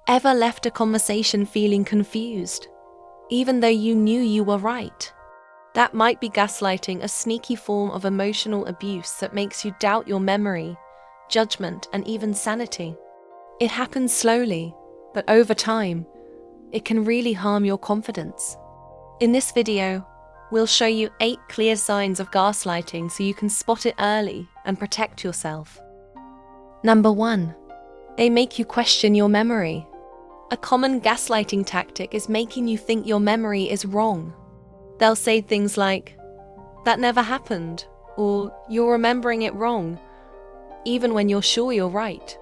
Ever left a conversation feeling confused, even though you knew you were right? That might be gaslighting, a sneaky form of emotional abuse that makes you doubt your memory, judgment, and even sanity. It happens slowly, but over time, it can really harm your confidence. In this video, we'll show you 8 clear signs of gaslighting so you can spot it early and protect yourself. Number 1. They make you question your memory. A common gaslighting tactic is making you think your memory is wrong. They'll say things like, "That never happened," or "You're remembering it wrong," even when you're sure you're right.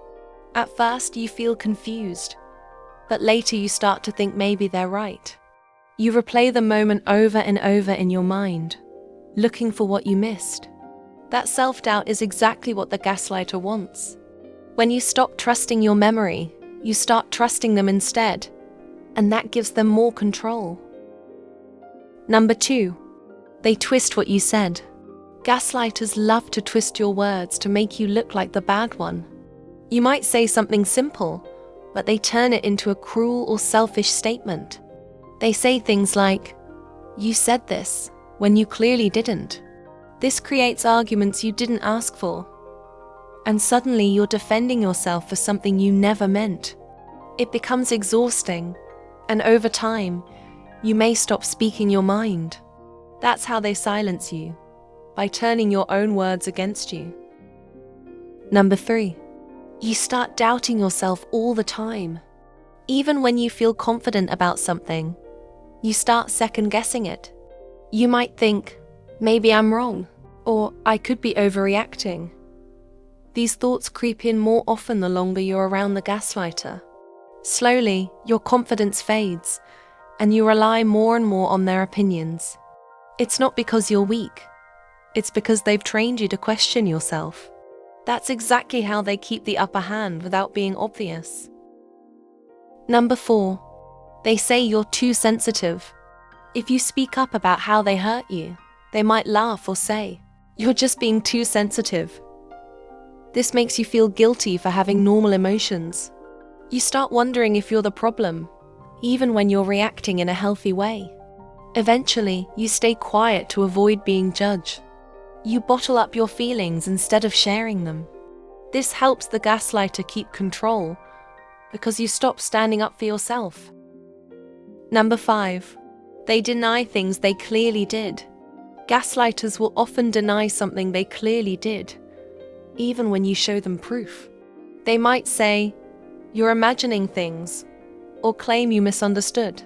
At first, you feel confused, but later you start to think maybe they're right. You replay the moment over and over in your mind, looking for what you missed. That self-doubt is exactly what the gaslighter wants. When you stop trusting your memory, you start trusting them instead, and that gives them more control. Number 2. They twist what you said. Gaslighters love to twist your words to make you look like the bad one. You might say something simple, but they turn it into a cruel or selfish statement. They say things like, "You said this," when you clearly didn't. This creates arguments you didn't ask for. And suddenly you're defending yourself for something you never meant. It becomes exhausting, and over time, you may stop speaking your mind. That's how they silence you, by turning your own words against you. Number 3. You start doubting yourself all the time. Even when you feel confident about something, you start second-guessing it. You might think, "Maybe I'm wrong," or "I could be overreacting." These thoughts creep in more often the longer you're around the gaslighter. Slowly, your confidence fades, and you rely more and more on their opinions. It's not because you're weak. It's because they've trained you to question yourself. That's exactly how they keep the upper hand without being obvious. Number 4. They say you're too sensitive. If you speak up about how they hurt you, they might laugh or say, "You're just being too sensitive." This makes you feel guilty for having normal emotions. You start wondering if you're the problem, even when you're reacting in a healthy way. Eventually, you stay quiet to avoid being judged. You bottle up your feelings instead of sharing them. This helps the gaslighter keep control, because you stop standing up for yourself. Number 5. They deny things they clearly did. Gaslighters will often deny something they clearly did, even when you show them proof. They might say, "You're imagining things," or claim you misunderstood.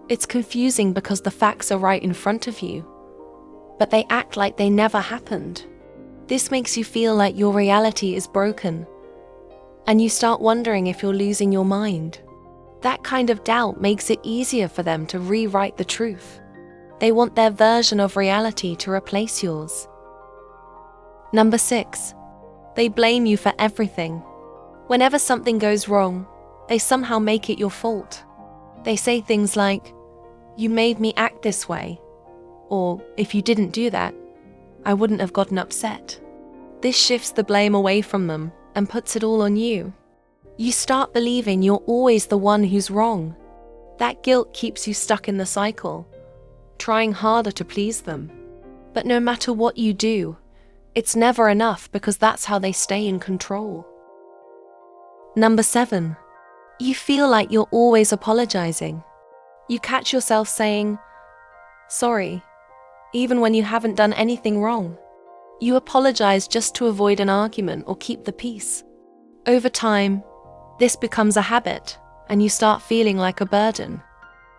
It's confusing because the facts are right in front of you, but they act like they never happened. This makes you feel like your reality is broken, and you start wondering if you're losing your mind. That kind of doubt makes it easier for them to rewrite the truth. They want their version of reality to replace yours. Number 6. They blame you for everything. Whenever something goes wrong, they somehow make it your fault. They say things like, "You made me act this way," or "If you didn't do that, I wouldn't have gotten upset." This shifts the blame away from them and puts it all on you. You start believing you're always the one who's wrong. That guilt keeps you stuck in the cycle, trying harder to please them. But no matter what you do, it's never enough because that's how they stay in control. Number 7. You feel like you're always apologizing. You catch yourself saying, "Sorry," even when you haven't done anything wrong. You apologize just to avoid an argument or keep the peace. Over time, this becomes a habit, and you start feeling like a burden.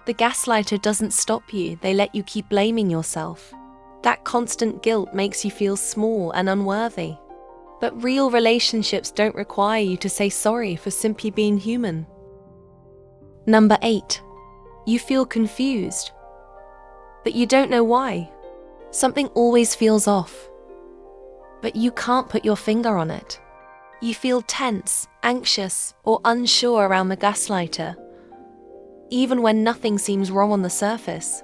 The gaslighter doesn't stop you, they let you keep blaming yourself. That constant guilt makes you feel small and unworthy. But real relationships don't require you to say sorry for simply being human. Number 8. You feel confused, but you don't know why. Something always feels off, but you can't put your finger on it. You feel tense, anxious, or unsure around the gaslighter, even when nothing seems wrong on the surface.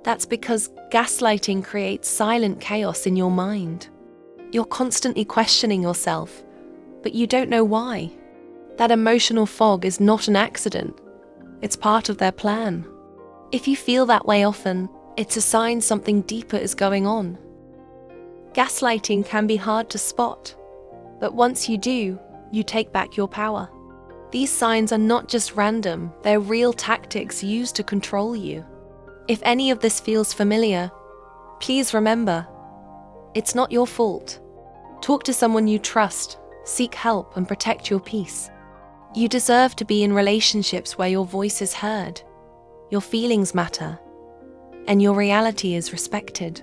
That's because gaslighting creates silent chaos in your mind. You're constantly questioning yourself, but you don't know why. That emotional fog is not an accident. It's part of their plan. If you feel that way often, it's a sign something deeper is going on. Gaslighting can be hard to spot, but once you do, you take back your power. These signs are not just random, they're real tactics used to control you. If any of this feels familiar, please remember, it's not your fault. Talk to someone you trust, seek help, and protect your peace. You deserve to be in relationships where your voice is heard, your feelings matter, and your reality is respected.